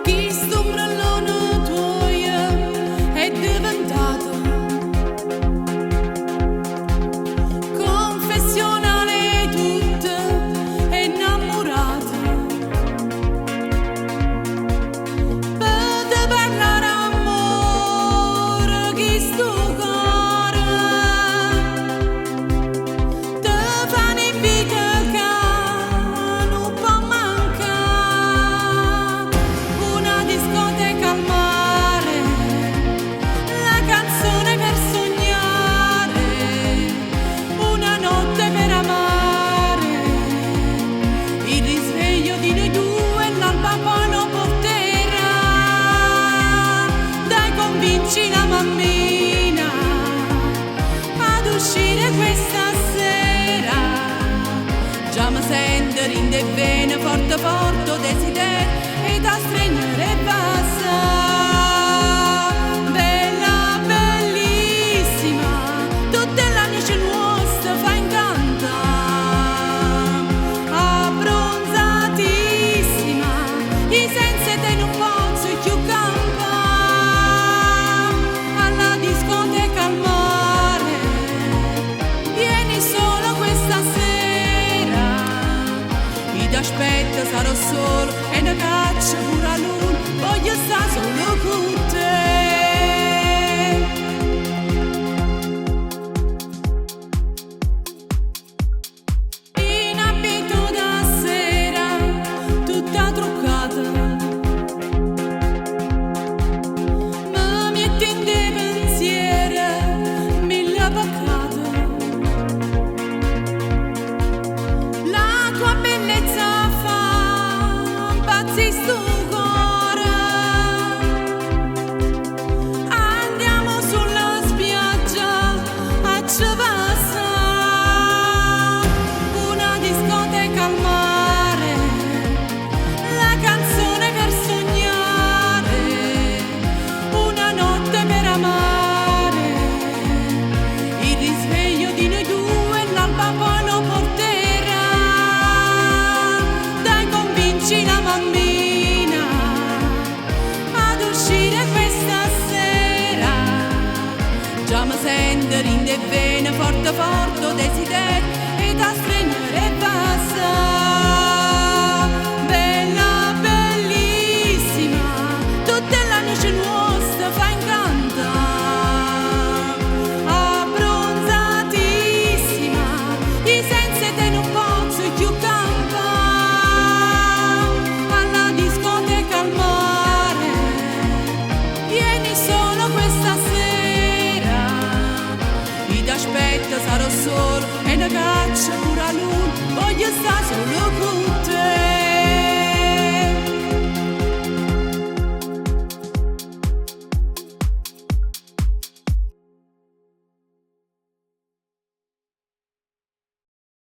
Chi sto ombrellone tuo è diventato confessionale tutto innamorato per parlare amore chi sto cuore te fa un'invito che non può mancare una discoteca al mare la canzone per sognare una notte per amare il risveglio di noi due l'alba poi lo porterà dai convinci la mammina ad uscire questa sera già mi sento in de vene forte forte desiderio e da stringere basta bella bellissima tutte le luci nostre fa incanta abbronzatissima i sensi te non posso più campa alla discoteca al mare vieni solo questa sera io t'aspetto sarò solo e ne caccio pure a lui voglio stare solo con te in abito da sera tutta truccata mi metti in dei pensieri mille peccati la tua bellezza fa impazzire sto cuore andiamo sulla spiaggia a Cevassa una discoteca al mare la canzone per sognare una notte per amare il risveglio di noi due l'alba poi lo porterà dai convinci la mammina ad uscire questa sera già mi sento in de vene forte forte desiderio e da stringere basta bella bellissima tutte le luci nostre fa incanta abbronzatissima i sensi te non posso più campa alla discoteca al mare vieni solo questa sera io t'aspetto sarò solo e ne caccio pure a lui voglio stare solo con te